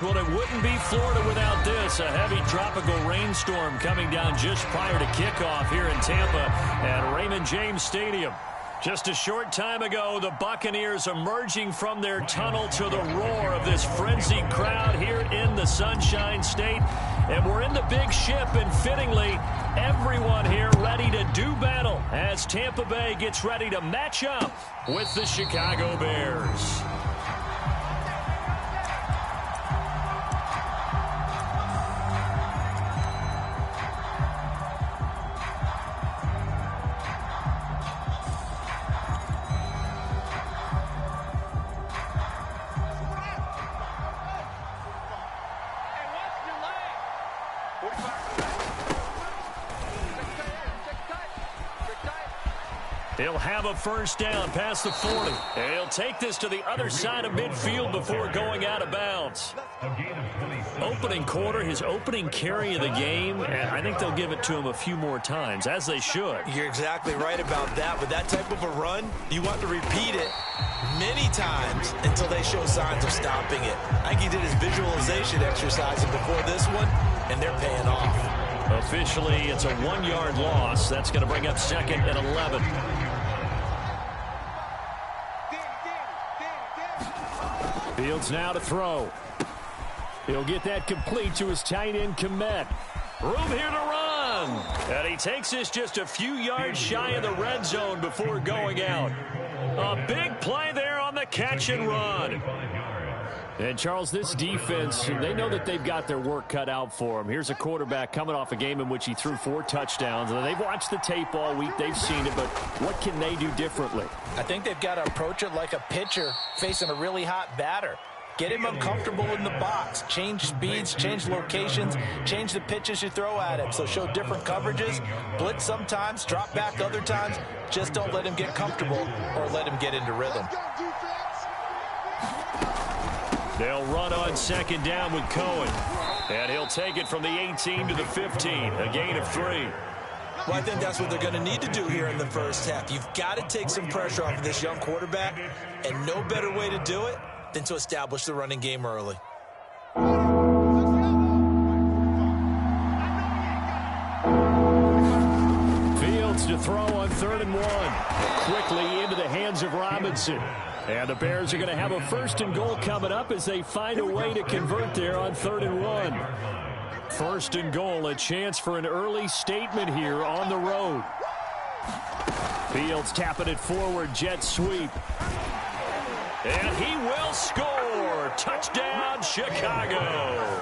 Well, it wouldn't be Florida without this. A heavy tropical rainstorm coming down just prior to kickoff here in Tampa at Raymond James Stadium. Just a short time ago, the Buccaneers emerging from their tunnel to the roar of this frenzied crowd here in the Sunshine State. And we're in the big ship, and fittingly, everyone here ready to do battle as Tampa Bay gets ready to match up with the Chicago Bears. He'll have a first down past the 40. And he'll take this to the other side of midfield before going out of bounds. Opening quarter, his opening carry of the game, and I think they'll give it to him a few more times, as they should. You're exactly right about that. With that type of a run, you want to repeat it many times until they show signs of stopping it. I think he did his visualization exercises before this one, and they're paying off. Officially, it's a 1-yard loss. That's going to bring up second and 11. Fields now to throw. He'll get that complete to his tight end, Komet. Room here to run. And he takes this just a few yards shy of the red zone before going out. A big play there on the catch and run. And, Charles, this defense, they know that they've got their work cut out for them. Here's a quarterback coming off a game in which he threw 4 touchdowns. And they've watched the tape all week. They've seen it. But what can they do differently? I think they've got to approach it like a pitcher facing a really hot batter. Get him uncomfortable in the box. Change speeds, change locations, change the pitches you throw at him. So show different coverages, blitz sometimes, drop back other times. Just don't let him get comfortable or let him get into rhythm. They'll run on second down with Cohen. And he'll take it from the 18 to the 15, a gain of 3. Well, I think that's what they're going to need to do here in the first half. You've got to take some pressure off of this young quarterback, and no better way to do it than to establish the running game early. Fields to throw on 3rd and 1. Quickly into the hands of Robinson. And the Bears are going to have a 1st and goal coming up as they find a way to convert there on 3rd and 1. 1st and goal, a chance for an early statement here on the road. Fields tapping it forward, jet sweep. And he will score. Touchdown, Chicago.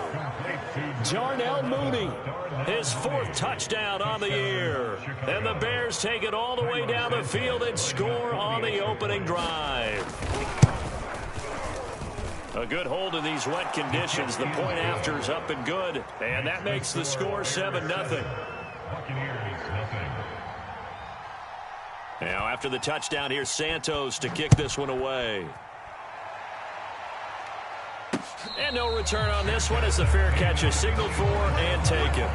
Darnell Mooney, his 4th touchdown on the year. And the Bears take it all the way down the field and score on the opening drive. A good hold in these wet conditions. The point after is up and good. And that makes the score 7-0. Now after the touchdown, here's Santos to kick this one away. And no return on this one as the fair catch is signaled for and taken.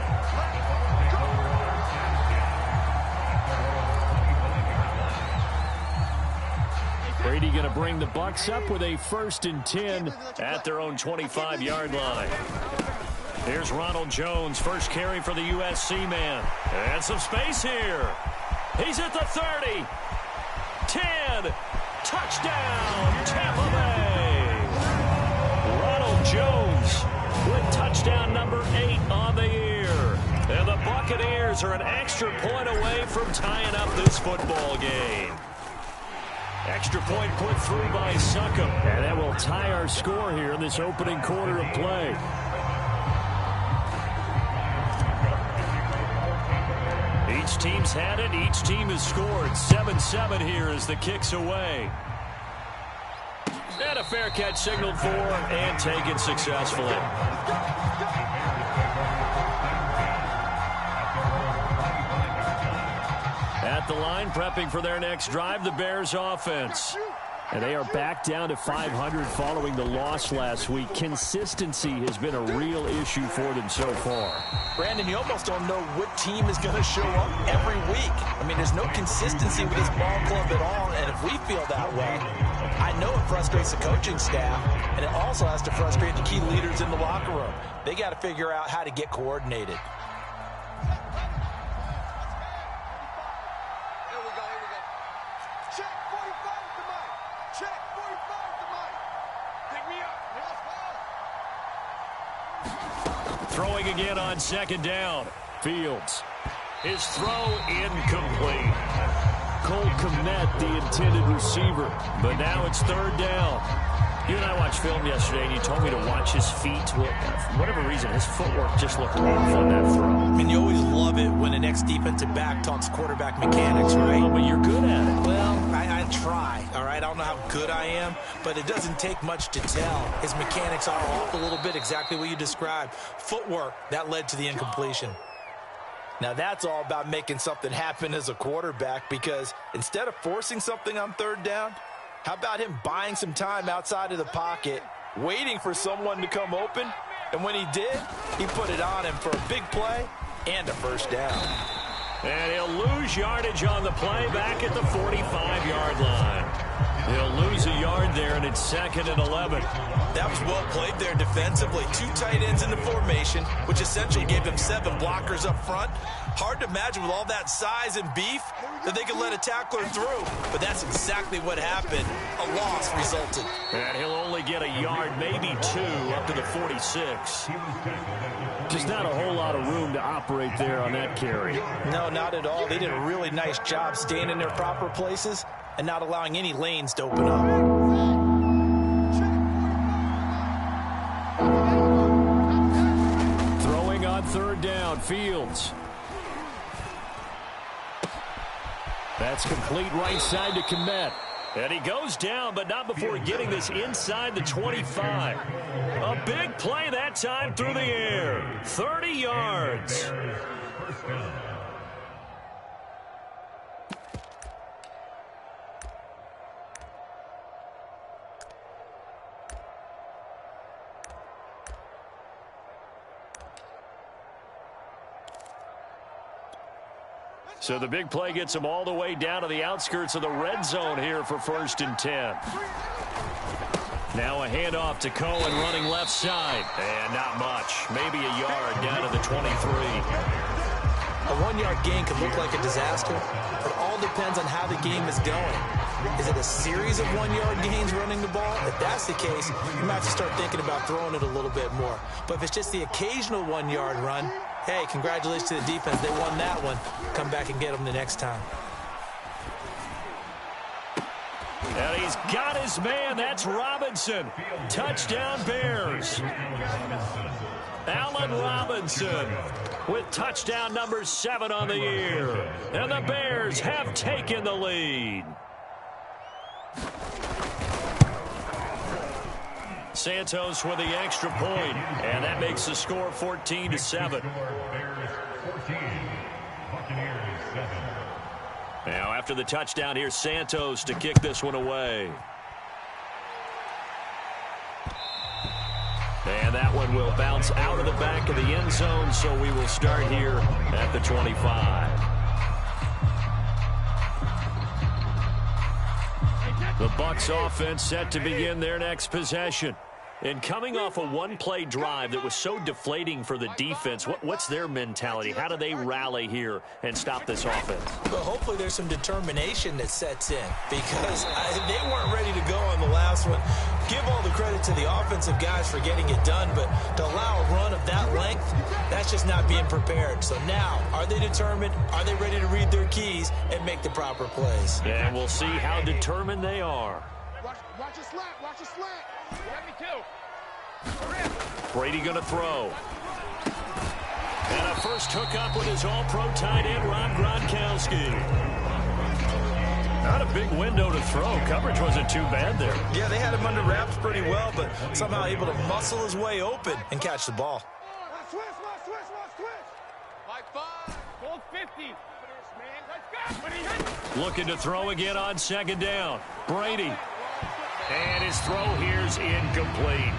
Brady going to bring the Bucs up with a 1st and 10 at their own 25-yard line. Here's Ronald Jones, first carry for the USC man. And some space here. He's at the 30. 10. Touchdown, Tampa Bay. Ronald Jones with touchdown number 8 on the year. And the Buccaneers are an extra point away from tying up this football game. Extra point put through by Succop. And that will tie our score here in this opening quarter of play. Each team's had it. Each team has scored. 7-7 here as the kick's away. And a fair catch signaled for and taken successfully. At the line, prepping for their next drive, the Bears offense. And they are back down to 500 following the loss last week. Consistency has been a real issue for them so far. Brandon, you almost don't know what team is going to show up every week. I mean, there's no consistency with this ball club at all, and if we feel that way, I know it frustrates the coaching staff, and it also has to frustrate the key leaders in the locker room. They got to figure out how to get coordinated. Throwing again on second down. Fields. His throw incomplete. Cole Kmet, the intended receiver. But now it's third down. You and I watched film yesterday, and you told me to watch his feet. Well, for whatever reason, his footwork just looked off on that throw. I mean, you always love it when an ex-defensive back talks quarterback mechanics, right? Well, but you're good at it. Well, I try, all right? I don't know how good I am, but it doesn't take much to tell. His mechanics are off a little bit, exactly what you described. Footwork, that led to the incompletion. Now, that's all about making something happen as a quarterback, because instead of forcing something on third down, how about him buying some time outside of the pocket, waiting for someone to come open, and when he did, he put it on him for a big play and a first down. And he'll lose yardage on the play back at the 45-yard line. He'll lose a yard there, and it's 2nd and 11. That was well played there defensively. 2 tight ends in the formation, which essentially gave them 7 blockers up front. Hard to imagine with all that size and beef that they could let a tackler through. But that's exactly what happened. A loss resulted. And he'll only get a yard, maybe 2, up to the 46. Just not a whole lot of room to operate there on that carry. No, not at all. They did a really nice job staying in their proper places and not allowing any lanes to open up. Throwing on third down, Fields. That's complete right side to Kmet. And he goes down, but not before getting this inside the 25. A big play that time through the air. 30 yards. So the big play gets him all the way down to the outskirts of the red zone here for 1st and 10. Now a handoff to Cohen running left side. And not much. Maybe a yard down to the 23. A 1-yard gain could look like a disaster. It all depends on how the game is going. Is it a series of 1-yard gains running the ball? If that's the case, you might have to start thinking about throwing it a little bit more. But if it's just the occasional 1-yard run, hey, congratulations to the defense. They won that one. Come back and get them the next time. And he's got his man. That's Robinson. Touchdown, Bears. Allen Robinson with touchdown number 7 on the year. And the Bears have taken the lead. Santos with the extra point, and that makes the score 14-7. Now after the touchdown, here's Santos to kick this one away. And that one will bounce out of the back of the end zone, so we will start here at the 25. The Bucs offense set to begin their next possession. And coming off a one-play drive that was so deflating for the defense, what's their mentality? How do they rally here and stop this offense? Well, hopefully there's some determination that sets in, because they weren't ready to go on the last one. Give all the credit to the offensive guys for getting it done, but to allow a run of that length, that's just not being prepared. So now, are they determined? Are they ready to read their keys and make the proper plays? And we'll see how determined they are. Watch a slant. Watch a slant. Let me too. Brady going to throw. And a first hookup with his all-pro tight end, Rob Gronkowski. Not a big window to throw. Coverage wasn't too bad there. Yeah, they had him under wraps pretty well, but somehow able to muscle his way open and catch the ball. Switch. Like 5. Full 50. Let's go. Looking to throw again on second down. Brady. And his throw here's incomplete.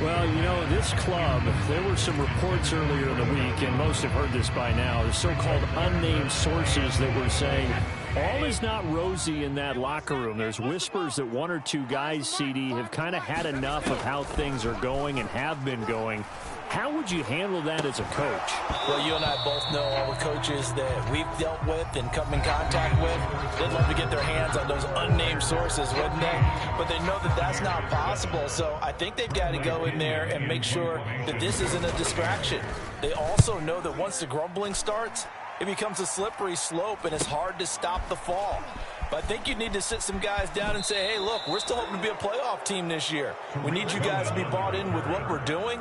Well, you know, this club, there were some reports earlier in the week, and most have heard this by now, the so-called unnamed sources that were saying all is not rosy in that locker room. There's whispers that one or two guys, CD, have kind of had enough of how things are going and have been going. How would you handle that as a coach? Well, you and I both know all the coaches that we've dealt with and come in contact with. They'd love to get their hands on those unnamed sources, wouldn't they? But they know that that's not possible. So I think they've got to go in there and make sure that this isn't a distraction. They also know that once the grumbling starts, it becomes a slippery slope and it's hard to stop the fall. But I think you need to sit some guys down and say, hey, look, we're still hoping to be a playoff team this year. We need you guys to be bought in with what we're doing.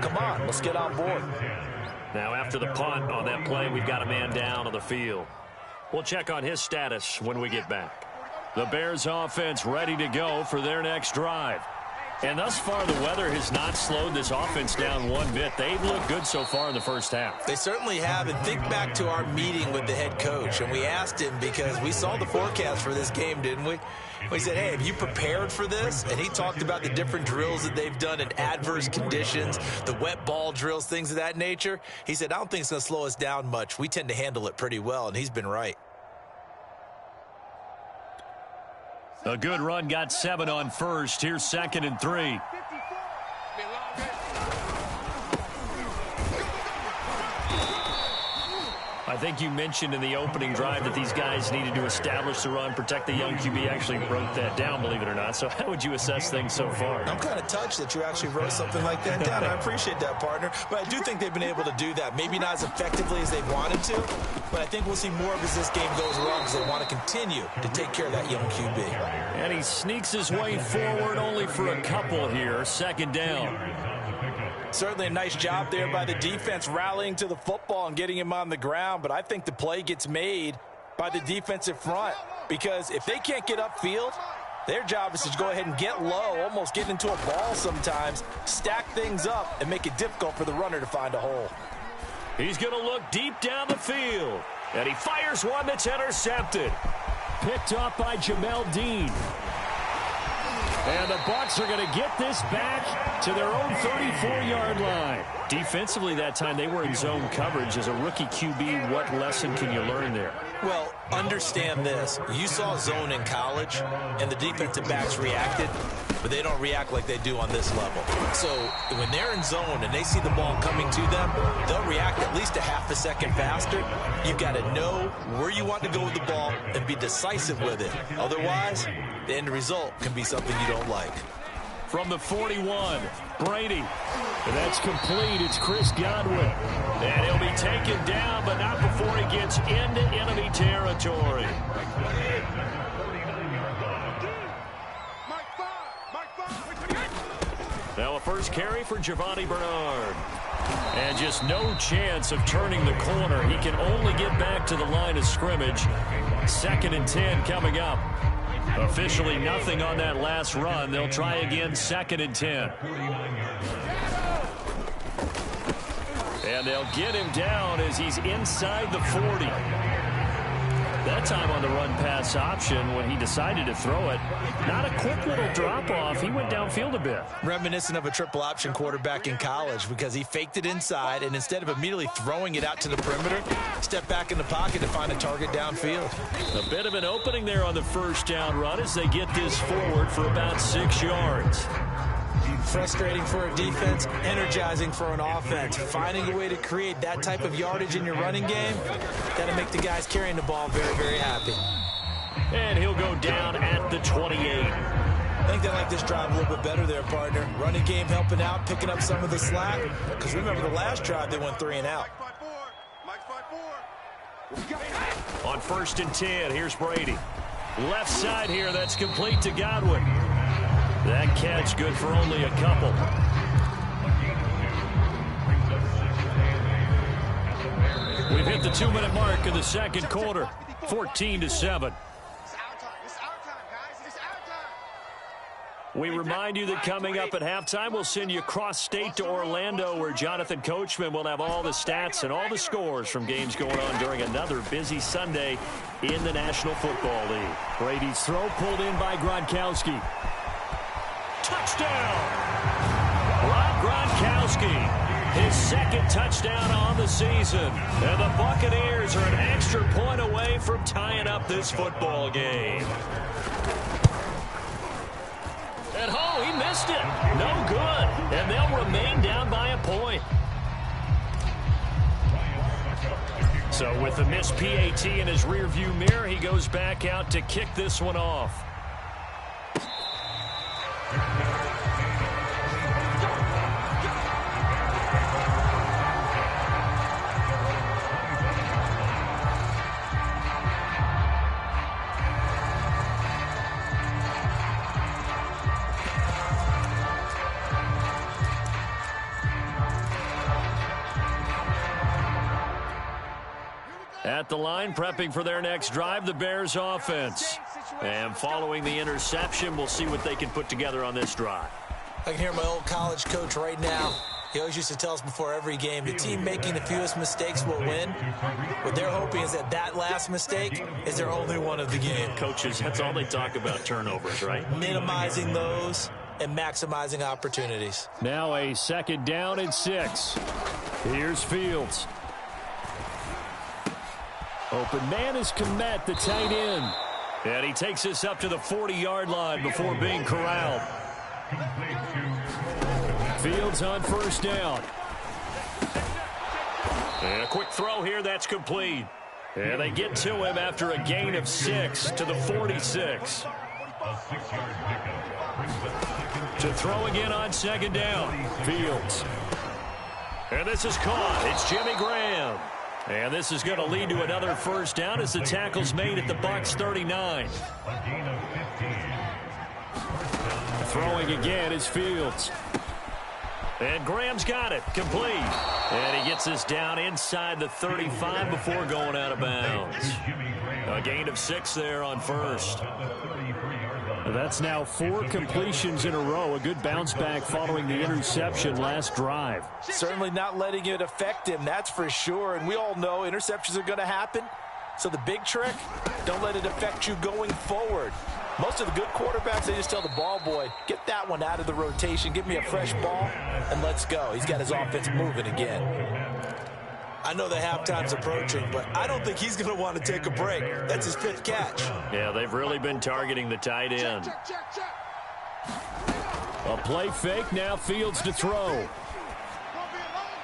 Come on, let's get on board. Now, after the punt on that play, we've got a man down on the field. We'll check on his status when we get back. The Bears offense ready to go for their next drive. And thus far, the weather has not slowed this offense down one bit. They've looked good so far in the first half. They certainly have. And think back to our meeting with the head coach. And we asked him because we saw the forecast for this game, didn't we? We said, hey, have you prepared for this? And he talked about the different drills that they've done in adverse conditions, the wet ball drills, things of that nature. He said, I don't think it's going to slow us down much. We tend to handle it pretty well, and he's been right. A good run got 7 on first. Here's 2nd and 3. I think you mentioned in the opening drive that these guys needed to establish the run, protect the young QB. Actually wrote that down, believe it or not. So how would you assess things so far? I'm kind of touched that you actually wrote something like that down. I appreciate that, partner. But I do think they've been able to do that. Maybe not as effectively as they wanted to, but I think we'll see more of as this game goes along because they want to continue to take care of that young QB. And he sneaks his way forward only for a couple here. 2nd down. Certainly a nice job there by the defense rallying to the football and getting him on the ground, but I think the play gets made by the defensive front because if they can't get upfield, their job is to go ahead and get low, almost get into a ball sometimes, stack things up, and make it difficult for the runner to find a hole. He's going to look deep down the field, and he fires one that's intercepted. Picked up by Jamel Dean. And the Bucs are going to get this back to their own 34-yard line. Defensively that time, they were in zone coverage. As a rookie QB, what lesson can you learn there? Well, understand this. You saw zone in college, and the defensive backs reacted, but they don't react like they do on this level. So when they're in zone and they see the ball coming to them, they'll react at least a half a second faster. You've got to know where you want to go with the ball and be decisive with it. Otherwise, the end result can be something you don't like. From the 41, Brady. And that's complete. It's Chris Godwin. And he'll be taken down, but not before he gets into enemy territory. Now a first carry for Giovanni Bernard. And just no chance of turning the corner. He can only get back to the line of scrimmage. 2nd and 10 coming up. Officially nothing on that last run. They'll try again 2nd and 10. And they'll get him down as he's inside the 40. That time on the run-pass option when he decided to throw it. Not a quick little drop-off. He went downfield a bit. Reminiscent of a triple-option quarterback in college because he faked it inside, and instead of immediately throwing it out to the perimeter, stepped back in the pocket to find a target downfield. A bit of an opening there on the first down run as they get this forward for about 6 yards. Frustrating for a defense, energizing for an offense. Finding a way to create that type of yardage in your running game, got to make the guys carrying the ball very, very happy. And he'll go down at the 28. I think they like this drive a little bit better there, partner. Running game helping out, picking up some of the slack. Because remember the last drive, they went 3 and out. On 1st and 10, here's Brady. Left side here, that's complete to Godwin. That catch good for only a couple. We've hit the 2-minute mark of the second quarter. 14-7. We remind you that coming up at halftime, we'll send you cross-state to Orlando, where Jonathan Coachman will have all the stats and all the scores from games going on during another busy Sunday in the National Football League. Brady's throw pulled in by Gronkowski. touchdown. Rob Gronkowski, his second touchdown on the season. And the Buccaneers are an extra point away from tying up this football game. And oh, he missed it. No good. And they'll remain down by a point. So with the missed PAT in his rearview mirror, he goes back out to kick this one off. At the line, prepping for their next drive, the Bears offense. And following the interception, we'll see what they can put together on this drive. I can hear my old college coach right now. He always used to tell us before every game, the team making the fewest mistakes will win. What they're hoping is that that last mistake is their only one of the game. Coaches, that's all they talk about, turnovers, right? Minimizing those and maximizing opportunities. Now a second down and 6. Here's Fields. Open man is Kmet, the tight end. And he takes this up to the 40-yard line before being corralled. Fields on first down. And a quick throw here, that's complete. And they get to him after a gain of 6 to the 46. To throw again on second down. Fields. And this is caught. It's Jimmy Graham. And this is going to lead to another first down as the tackle's made at the Bucs 39. Throwing again is Fields. And Graham's got it. Complete. And he gets this down inside the 35 before going out of bounds. A gain of 6 there on first. That's now 4 completions in a row. A good bounce back following the interception last drive. Certainly not letting it affect him, that's for sure. And we all know interceptions are going to happen. So the big trick, don't let it affect you going forward. Most of the good quarterbacks, they just tell the ball boy, get that one out of the rotation, give me a fresh ball, and let's go. He's got his offense moving again. I know the halftime's approaching, but I don't think he's going to want to take a break. That's his 5th catch. Yeah, they've really been targeting the tight end. A play fake, now Fields to throw.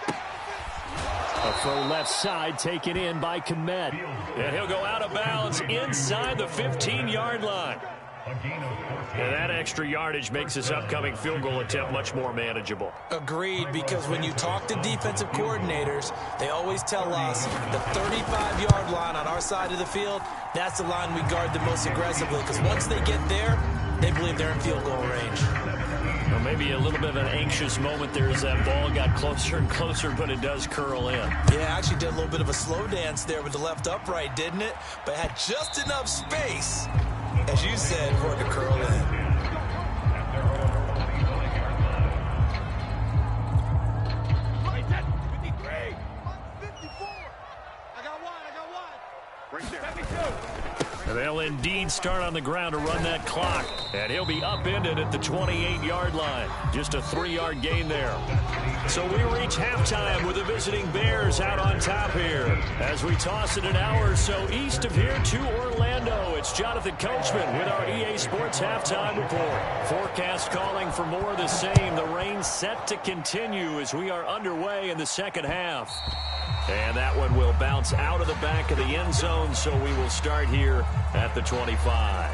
A throw left side taken in by Kmet. And he'll go out of bounds inside the 15-yard line. And that extra yardage makes this upcoming field goal attempt much more manageable. Agreed, because when you talk to defensive coordinators, they always tell us the 35-yard line on our side of the field, that's the line we guard the most aggressively, because once they get there, they believe they're in field goal range. Well, maybe a little bit of an anxious moment there as that ball got closer and closer, but it does curl in. Yeah, actually did a little bit of a slow dance there with the left upright, didn't it? But had just enough space, as you said, for it to curl in. And they'll indeed start on the ground to run that clock. And he'll be upended at the 28-yard line. Just a 3-yard gain there. So we reach halftime with the visiting Bears out on top here. As we toss it an hour or so east of here to Orlando, it's Jonathan Coachman with our EA Sports Halftime Report. Forecast calling for more of the same. The rain set to continue as we are underway in the second half. And that one will bounce out of the back of the end zone, so we will start here at the 25.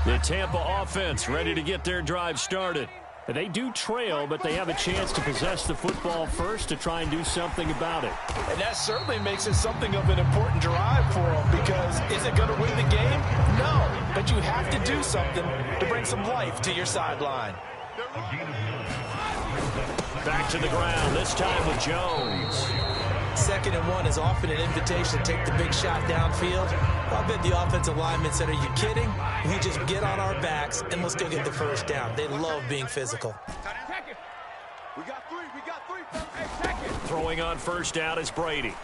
The Tampa offense ready to get their drive started. They do trail, but they have a chance to possess the football first to try and do something about it. And that certainly makes it something of an important drive for them, because is it going to win the game? No, but you have to do something to bring some life to your sideline. Back to the ground, this time with Jones. 2nd and 1 is often an invitation to take the big shot downfield. I bet the offensive linemen said, are you kidding? We just get on our backs and let's go get the first down. They love being physical. We got three. Hey, Throwing on first down is Brady.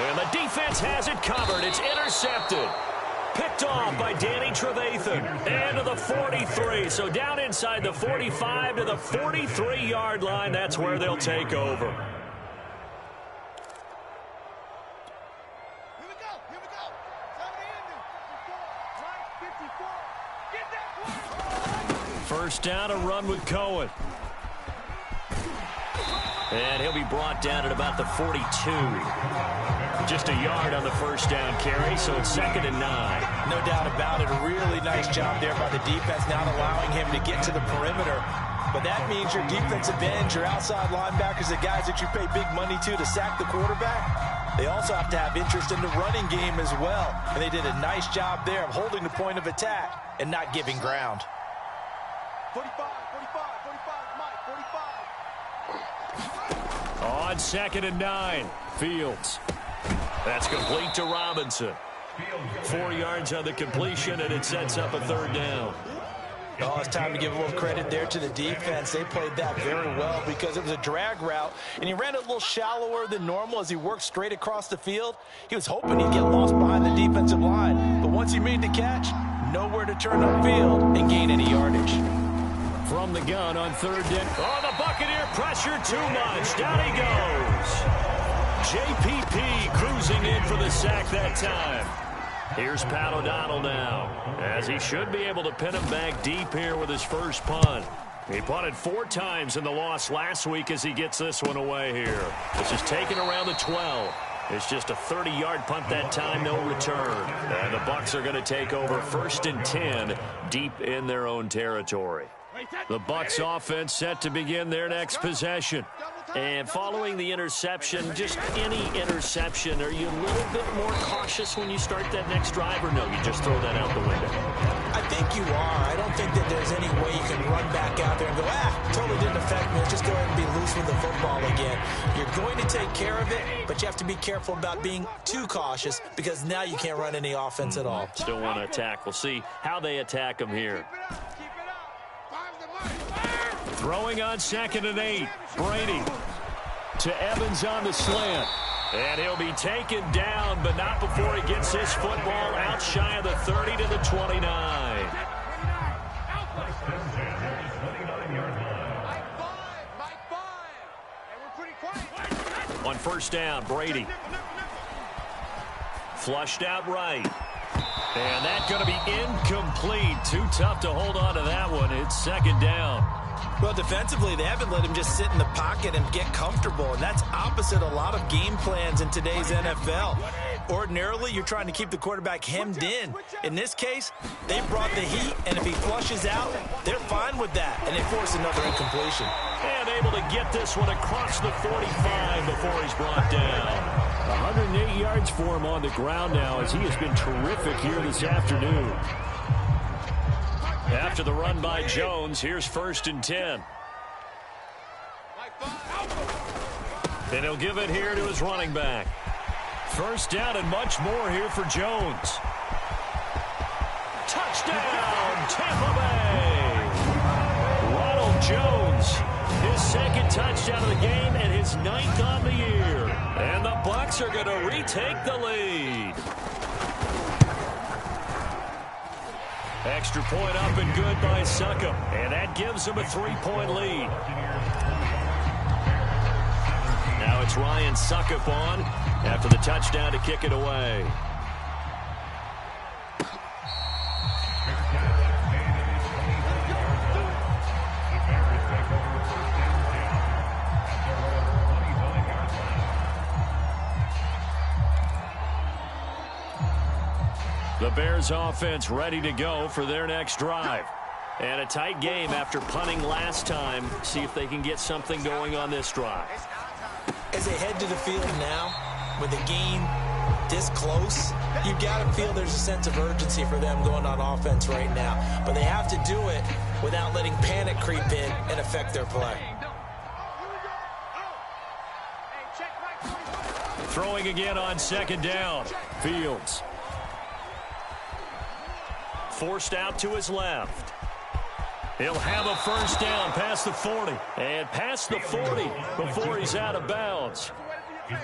And the defense has it covered. It's intercepted. Picked off by Danny Trevathan. And to the 43. So down inside the 45 to the 43-yard line. That's where they'll take over. First down, a run with Cohen. And he'll be brought down at about the 42. Just a yard on the first down carry, so it's 2nd and 9. No doubt about it. A really nice job there by the defense, not allowing him to get to the perimeter. But that means your defensive ends, your outside linebackers, the guys that you pay big money to sack the quarterback, they also have to have interest in the running game as well. And they did a nice job there of holding the point of attack and not giving ground. 45, Mike, 45. On 2nd and 9, Fields. That's complete to Robinson. 4 yards on the completion, and it sets up a 3rd down. Oh, it's time to give a little credit there to the defense. They played that very well because it was a drag route, and he ran it a little shallower than normal as he worked straight across the field. He was hoping he'd get lost behind the defensive line, but once he made the catch, nowhere to turn upfield and gain any yardage. From the gun on 3rd down. Oh, the Buccaneer pressure too much. Down he goes. JPP cruising in for the sack that time. Here's Pat O'Donnell now, as he should be able to pin him back deep here with his first punt. He punted 4 times in the loss last week as he gets this one away here. This is taken around the 12. It's just a 30-yard punt that time, no return. And the Bucs are going to take over 1st and 10 deep in their own territory. The Bucs offense set to begin their next possession. And following the interception, just any interception, are you a little bit more cautious when you start that next drive, or no, you just throw that out the window? I think you are. I don't think that there's any way you can run back out there and go, totally didn't affect me. Let's just go ahead and be loose with the football again. You're going to take care of it, but you have to be careful about being too cautious because now you can't run any offense at all. Still want to attack. We'll see how they attack him here. Throwing on 2nd and 8. Brady to Evans on the slant. And he'll be taken down, but not before he gets his football out shy of the 30 to the 29. On 1st down, Brady. Flushed out right. And that's going to be incomplete. Too tough to hold on to that one. It's 2nd down. Well, defensively, they haven't let him just sit in the pocket and get comfortable, and that's opposite a lot of game plans in today's NFL. Ordinarily, you're trying to keep the quarterback hemmed in. In this case, they brought the heat, and if he flushes out, they're fine with that, and they force another incompletion. And able to get this one across the 45 before he's brought down. 108 yards for him on the ground now as he has been terrific here this afternoon. After the run by Jones, here's 1st and 10. And he'll give it here to his running back. 1st down and much more here for Jones. Touchdown, Tampa Bay! Ronald Jones, his 2nd touchdown of the game and his 9th on the year. And the Bucs are going to retake the lead. Extra point up and good by Succop. And that gives them a 3-point lead. Now it's Ryan Succop on after the touchdown to kick it away. The Bears offense ready to go for their next drive. And a tight game after punting last time. See if they can get something going on this drive. As they head to the field now, with the game this close, you've got to feel there's a sense of urgency for them going on offense right now. But they have to do it without letting panic creep in and affect their play. Throwing again on 2nd down. Fields. Forced out to his left. He'll have a 1st down past the 40. And past the 40 before he's out of bounds.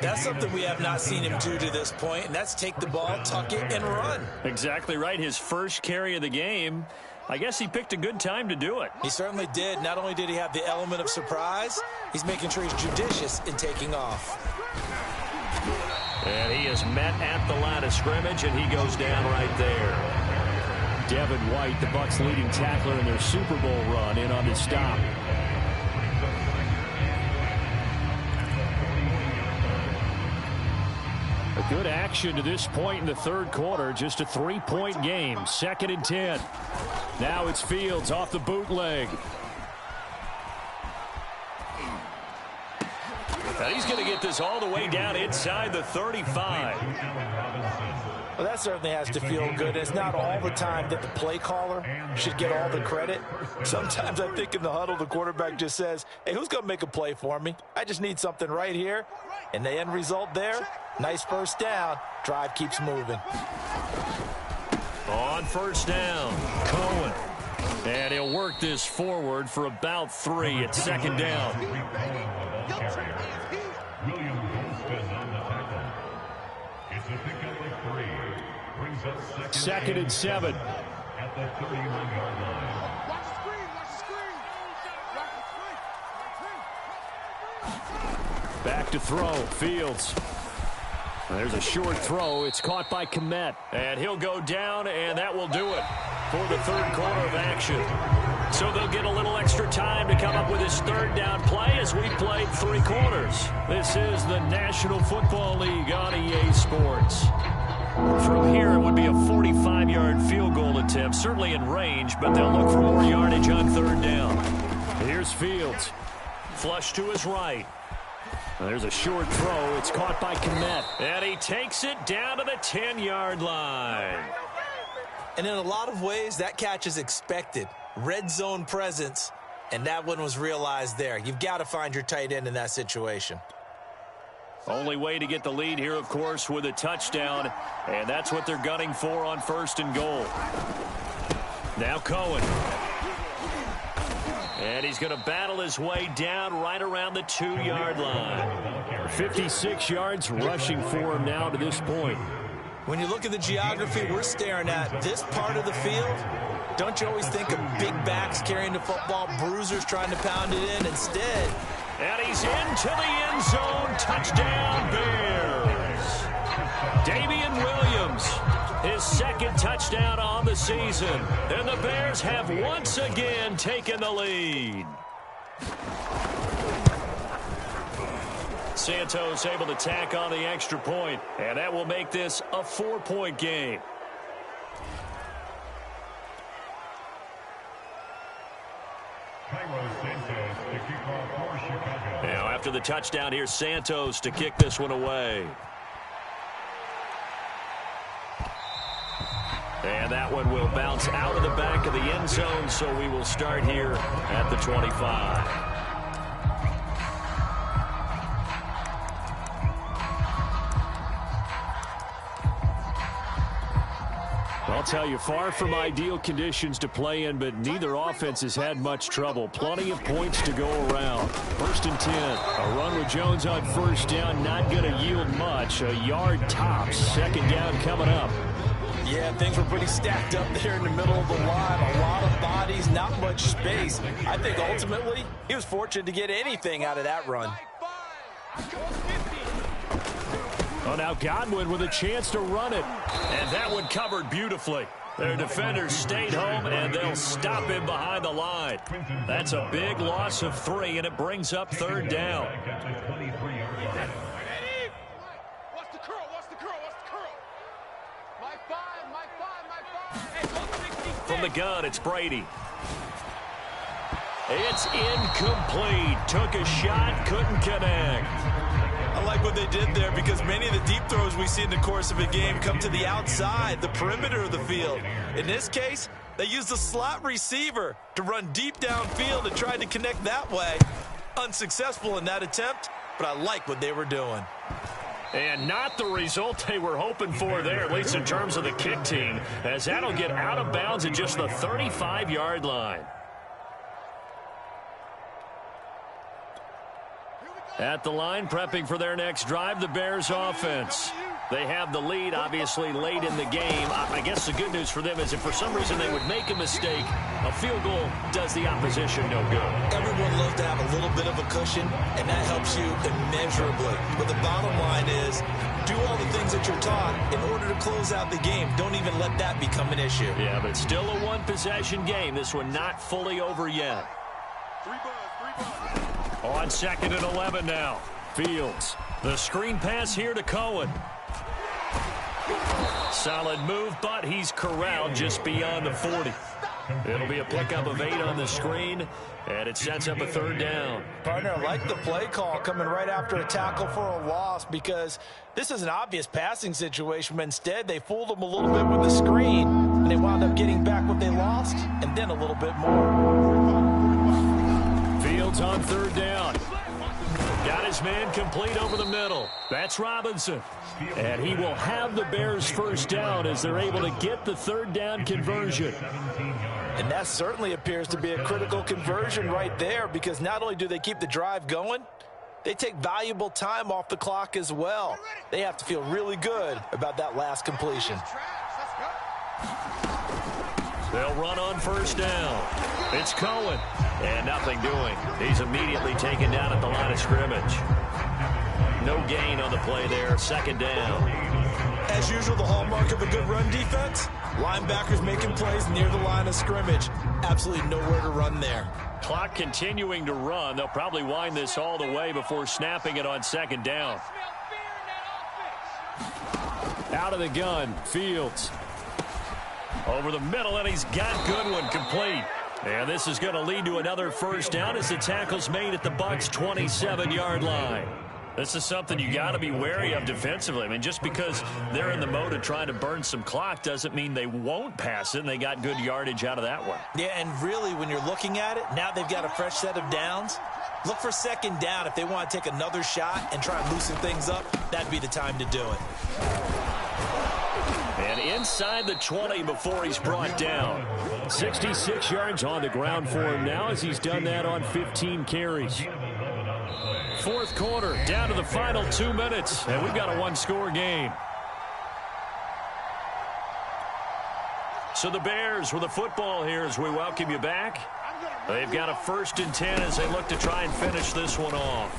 That's something we have not seen him do to this point, and that's take the ball, tuck it, and run. Exactly right. His first carry of the game. I guess he picked a good time to do it. He certainly did. Not only did he have the element of surprise, he's making sure he's judicious in taking off. And he is met at the line of scrimmage, and he goes down right there. Devin White, the Bucs' leading tackler in their Super Bowl run, in on the stop. A good action to this point in the third quarter. Just a 3-point game. 2nd and 10. Now it's Fields off the bootleg. And he's going to get this all the way down inside the 35. Well, that certainly has to feel good. It's not all the time that the play caller should get all the credit. Sometimes I think in the huddle, the quarterback just says, hey, who's going to make a play for me? I just need something right here. And the end result there, nice first down. Drive keeps moving. On first down, Cohen. And he'll work this forward for about 3 at 2nd down. 2nd and 7. At the 31-yard line. Watch the screen, watch the screen. Back to throw, Fields. There's a short throw. It's caught by Kmet. And he'll go down, and that will do it for the third quarter of action. So they'll get a little extra time to come up with his third down play as we played 3 quarters. This is the National Football League on EA Sports. From here, it would be a 45-yard field goal attempt, certainly in range, but they'll look for more yardage on third down. Here's Fields. Flush to his right. There's a short throw. It's caught by Kmet. And he takes it down to the 10-yard line. And in a lot of ways, that catch is expected. Red zone presence, and that one was realized there. You've got to find your tight end in that situation. Only way to get the lead here, of course, with a touchdown, and that's what they're gunning for on 1st and goal. Now Cohen. And he's going to battle his way down right around the 2-yard line. 56 yards rushing for him now to this point. When you look at the geography we're staring at, this part of the field, don't you always think of big backs carrying the football, bruisers trying to pound it in? Instead, and he's into the end zone. Touchdown, Bears. Damian Williams, his 2nd touchdown on the season. And the Bears have once again taken the lead. Santos able to tack on the extra point, and that will make this a 4-point game. Now after the touchdown, here's Santos to kick this one away. And that one will bounce out of the back of the end zone, so we will start here at the 25. I'll tell you, far from ideal conditions to play in, but neither offense has had much trouble. Plenty of points to go around. 1st and 10. A run with Jones on 1st down, not going to yield much. A yard tops. 2nd down coming up. Yeah, things were pretty stacked up there in the middle of the line. A lot of bodies, not much space. I think ultimately he was fortunate to get anything out of that run. Oh, now Godwin with a chance to run it. And that one covered beautifully. Their defenders stayed home, and they'll stop him behind the line. That's a big loss of 3, and it brings up 3rd down. What's the curl? What's the curl? What's the curl? My 5. From the gun, it's Brady. It's incomplete. Took a shot, couldn't connect. I like what they did there because many of the deep throws we see in the course of a game come to the outside, the perimeter of the field. In this case, they used a slot receiver to run deep downfield and tried to connect that way. Unsuccessful in that attempt, but I like what they were doing. And not the result they were hoping for there, at least in terms of the kick team, as that'll get out of bounds at just the 35-yard line. At the line, prepping for their next drive, the Bears offense. They have the lead, obviously, late in the game. I guess the good news for them is if for some reason they would make a mistake, a field goal does the opposition no good. Everyone loves to have a little bit of a cushion, and that helps you immeasurably. But the bottom line is, do all the things that you're taught in order to close out the game. Don't even let that become an issue. Yeah, but it's still a one-possession game. This one not fully over yet. On 2nd and 11 now. Fields. The screen pass here to Cohen. Solid move, but he's corralled just beyond the 40. It'll be a pickup of 8 on the screen, and it sets up a 3rd down. Partner, I like the play call coming right after a tackle for a loss because this is an obvious passing situation, but instead they fooled him a little bit with the screen, and they wound up getting back what they lost, and then a little bit more. Fields on 3rd down. Got his man complete over the middle. That's Robinson. And he will have the Bears' 1st down as they're able to get the 3rd down conversion. And that certainly appears to be a critical conversion right there because not only do they keep the drive going, they take valuable time off the clock as well. They have to feel really good about that last completion. They'll run on 1st down. It's Cohen. And nothing doing. He's immediately taken down at the line of scrimmage. No gain on the play there. 2nd down. As usual, the hallmark of a good run defense, linebackers making plays near the line of scrimmage. Absolutely nowhere to run there. Clock continuing to run. They'll probably wind this all the way before snapping it on 2nd down. Out of the gun, Fields. Over the middle, and he's got Goodwin complete. And this is going to lead to another 1st down as the tackle's made at the Bucs' 27-yard line. This is something you got to be wary of defensively. I mean, just because they're in the mode of trying to burn some clock doesn't mean they won't pass it, and they got good yardage out of that one. Yeah, and really, when you're looking at it, now they've got a fresh set of downs. Look for 2nd down. If they want to take another shot and try and loosen things up, that'd be the time to do it. And inside the 20 before he's brought down. 66 yards on the ground for him now as he's done that on 15 carries. 4th quarter, down to the final 2 minutes, and we've got a 1-score game. So the Bears with the football here as we welcome you back. They've got a 1st and 10 as they look to try and finish this one off.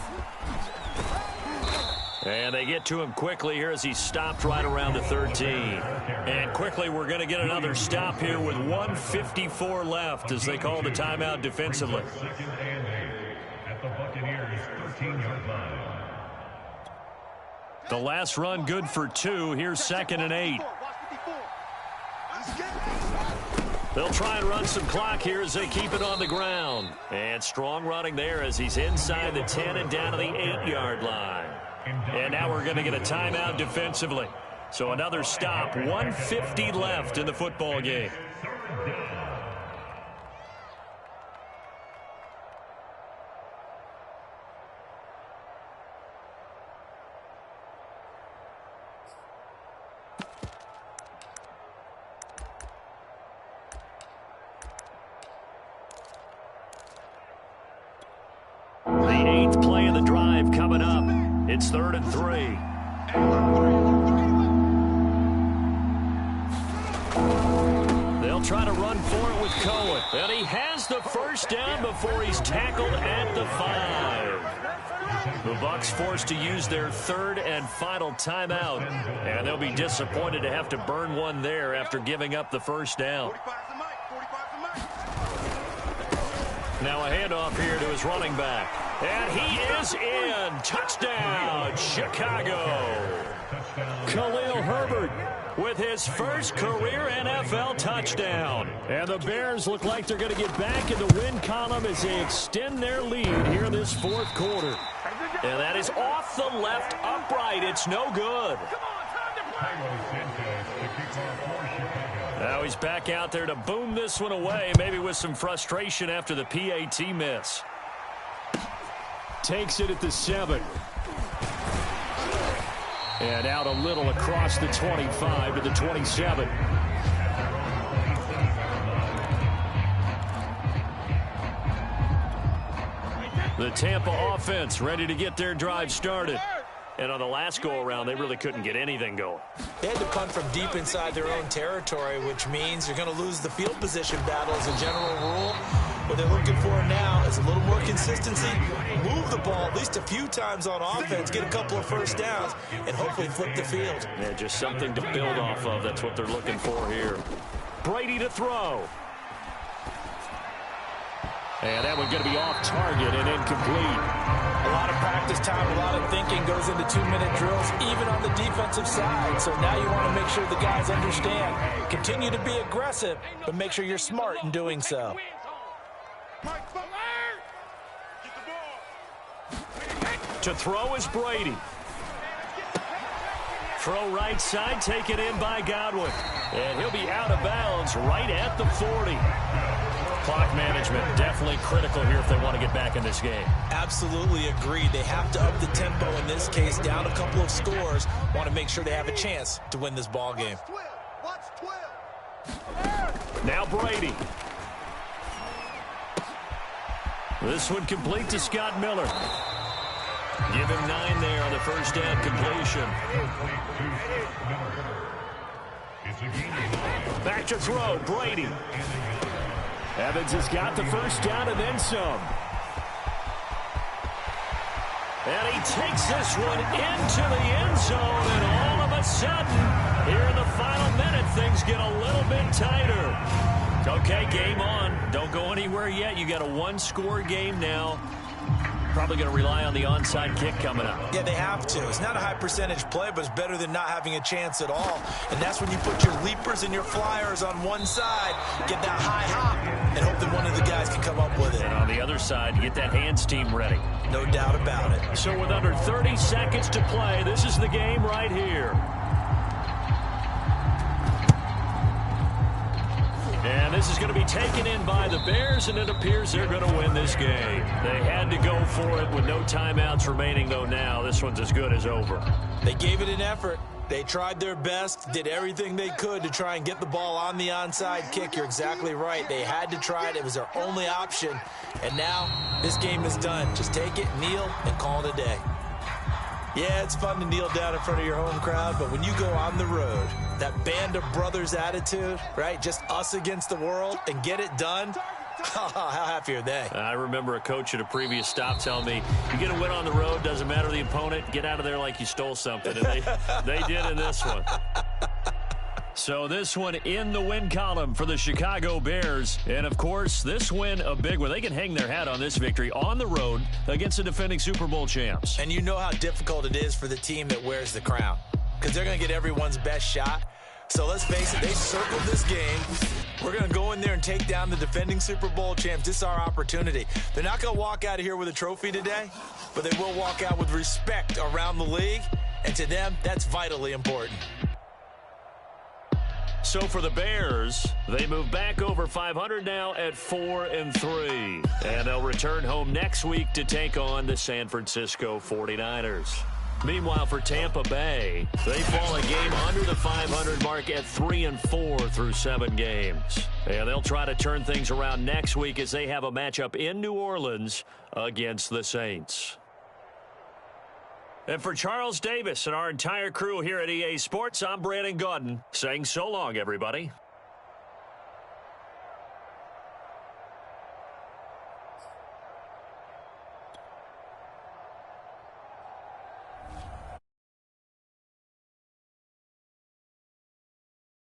And they get to him quickly here as he stopped right around the 13. And quickly we're going to get another stop here with 1:54 left as they call the timeout defensively. At the Buccaneers 13-yard line. The last run good for 2. Here's 2nd and 8. They'll try and run some clock here as they keep it on the ground. And strong running there as he's inside the 10 and down to the 8-yard line. And now we're going to get a timeout defensively. So another stop, 1:50 left in the football game. The 8th play of the drive coming up. It's 3rd and 3. They'll try to run for it with Cohen. And he has the 1st down before he's tackled at the 5. The Bucs forced to use their 3rd and final timeout. And they'll be disappointed to have to burn one there after giving up the 1st down. Now a handoff here to his running back. And he is in. Touchdown, Chicago. Khalil Herbert with his first career NFL touchdown. And the Bears look like they're going to get back in the win column as they extend their lead here in this 4th quarter. And that is off the left upright. It's no good. Now he's back out there to boom this one away, maybe with some frustration after the PAT miss. Takes it at the 7. And out a little across the 25 to the 27. The Tampa offense ready to get their drive started. And on the last go-around, they really couldn't get anything going. They had to punt from deep inside their own territory, which means you're going to lose the field position battle as a general rule. What they're looking for now is a little more consistency, move the ball at least a few times on offense, get a couple of first downs, and hopefully flip the field. Yeah, just something to build off of. That's what they're looking for here. Brady to throw. And that one's going to be off target and incomplete. A lot of practice time, a lot of thinking goes into 2-minute drills, even on the defensive side. So now you want to make sure the guys understand. Continue to be aggressive, but make sure you're smart in doing so. To throw is Brady. Throw right side, taken in by Godwin. And he'll be out of bounds right at the 40. Clock management definitely critical here if they want to get back in this game. Absolutely agreed. They have to up the tempo in this case, down a couple of scores. Want to make sure they have a chance to win this ball game. Now Brady. This one complete to Scott Miller. Give him 9 there on the first down completion. Back to throw, Brady. Evans has got the first down and then some. And he takes this one into the end zone, and all of a sudden, here in the final minute, things get a little bit tighter. Okay, game on. Don't go anywhere yet. You got a one-score game now. Probably going to rely on the onside kick coming up. Yeah, they have to. It's not a high percentage play, but it's better than not having a chance at all. And that's when you put your leapers and your flyers on one side, get that high hop, and hope that one of the guys can come up with it. And on the other side, you get that hands team ready. No doubt about it. So with under 30 seconds to play, this is the game right here. And this is going to be taken in by the Bears, and it appears they're going to win this game. They had to go for it with no timeouts remaining, though now this one's as good as over. They gave it an effort. They tried their best, did everything they could to try and get the ball on the onside kick. You're exactly right. They had to try it. It was their only option. And now this game is done. Just take it, kneel, and call it a day. Yeah, it's fun to kneel down in front of your home crowd, but when you go on the road, that band of brothers attitude, right? Just us against the world and get it done. How happy are they? I remember a coach at a previous stop telling me, you get a win on the road, doesn't matter the opponent, get out of there like you stole something. And they did in this one. So this one in the win column for the Chicago Bears. And, of course, this win a big one. They can hang their hat on this victory on the road against the defending Super Bowl champs. And you know how difficult it is for the team that wears the crown, because they're going to get everyone's best shot. So let's face it, they circled this game. We're going to go in there and take down the defending Super Bowl champs. This is our opportunity. They're not going to walk out of here with a trophy today, but they will walk out with respect around the league. And to them, that's vitally important. So for the Bears, they move back over 500 now at 4-3. And they'll return home next week to take on the San Francisco 49ers. Meanwhile, for Tampa Bay, they fall a game under the 500 mark at 3-4 through 7 games. And they'll try to turn things around next week as they have a matchup in New Orleans against the Saints. And for Charles Davis and our entire crew here at EA Sports, I'm Brandon Gaudin saying so long, everybody.